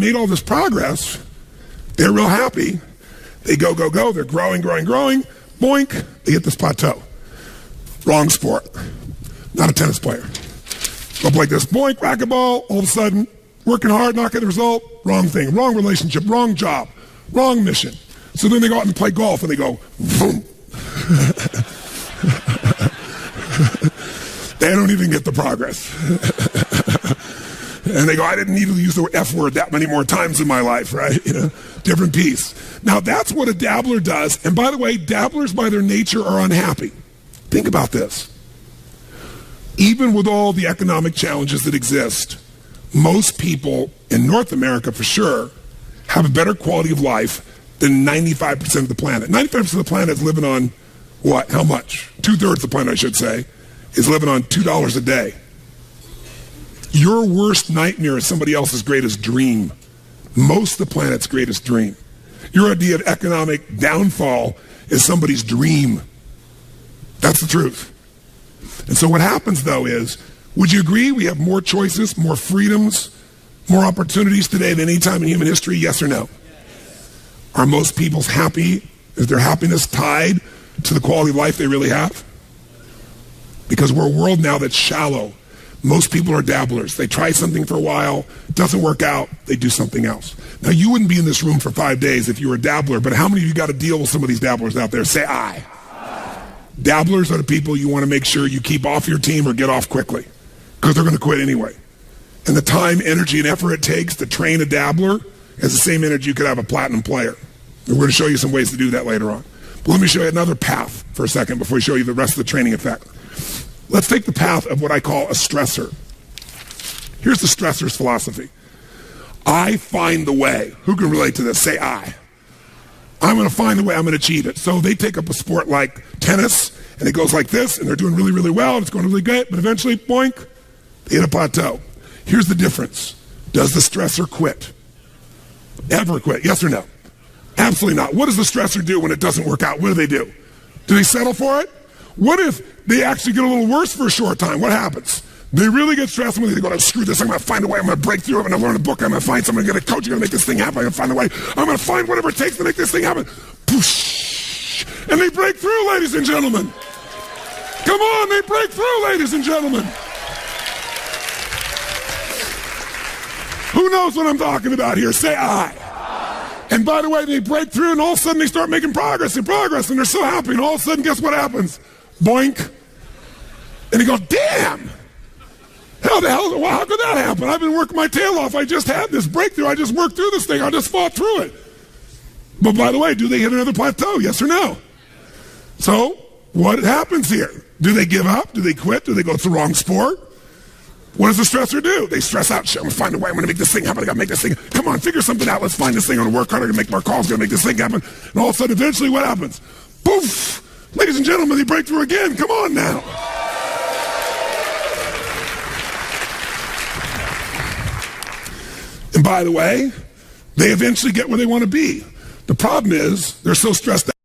made all this progress. They're real happy. They go. They're growing. Boink, they hit this plateau. Wrong sport. Not a tennis player. Go up like this. Boink, racquetball. All of a sudden, working hard, not getting the result. Wrong thing. Wrong relationship. Wrong job. Wrong mission. So then they go out and play golf, and they go, boom. They don't even get the progress. And they go, I didn't need to use the F word that many more times in my life, right? Different piece. Now, that's what a dabbler does. And by the way, dabblers by their nature are unhappy. Think about this. Even with all the economic challenges that exist, most people in North America, for sure, have a better quality of life than 95% of the planet. 95% of the planet is living on what? How much? 2/3 of the planet, I should say, is living on $2 a day. Your worst nightmare is somebody else's greatest dream. Most of the planet's greatest dream. Your idea of economic downfall is somebody's dream. That's the truth. And so what happens, though, is, would you agree we have more choices, more freedoms, more opportunities today than any time in human history? Yes or no? Are most people's happy? Is their happiness tied to the quality of life they really have? Because we're a world now that's shallow. Most people are dabblers. They try something for a while, it doesn't work out, they do something else. Now, you wouldn't be in this room for 5 days if you were a dabbler, but how many of you got to deal with some of these dabblers out there? Say aye. Dabblers are the people you want to make sure you keep off your team or get off quickly, because they're going to quit anyway. And the time, energy, and effort it takes to train a dabbler is the same energy you could have a platinum player. And we're going to show you some ways to do that later on. But let me show you another path for a second before we show you the rest of the training effect. Let's take the path of what I call a stressor. Here's the stressor's philosophy. I find the way. Who can relate to this? Say I. I'm going to find the way. I'm going to achieve it. So they take up a sport like tennis, and it goes like this, and they're doing really, really well, and it's going really good, but eventually, boink, they hit a plateau. Here's the difference. Does the stressor quit? Ever quit? Yes or no? Absolutely not. What does the stressor do when it doesn't work out? What do? Do they settle for it? What if they actually get a little worse for a short time? What happens? They really get stressed when they go, screw this, I'm going to find a way, I'm going to break through, I'm going to learn a book, I'm going to find someone, I'm going to get a coach, I'm going to make this thing happen, I'm going to find a way, I'm going to find whatever it takes to make this thing happen. Poosh! And they break through, ladies and gentlemen. Come on, they break through, ladies and gentlemen. Who knows what I'm talking about here? Say I. And by the way, they break through, and all of a sudden they start making progress, and they're so happy, and all of a sudden, guess what happens? Boink. And they go, damn! How could that happen? I've been working my tail off. I just had this breakthrough. I just worked through this thing. I just fought through it. But by the way, do they hit another plateau? Yes or no? So, what happens here? Do they give up? Do they quit? Do they go, it's the wrong sport? What does the stressor do? They stress out. Shit, I'm going to find a way. I'm going to make this thing happen. I got to make this thing. Come on, figure something out. Let's find this thing. I'm going to work hard. I'm going to make more calls. I'm going to make this thing happen. And all of a sudden, eventually, what happens? Poof! Ladies and gentlemen, they break through again. Come on now. And by the way, they eventually get where they want to be. The problem is, they're so stressed out.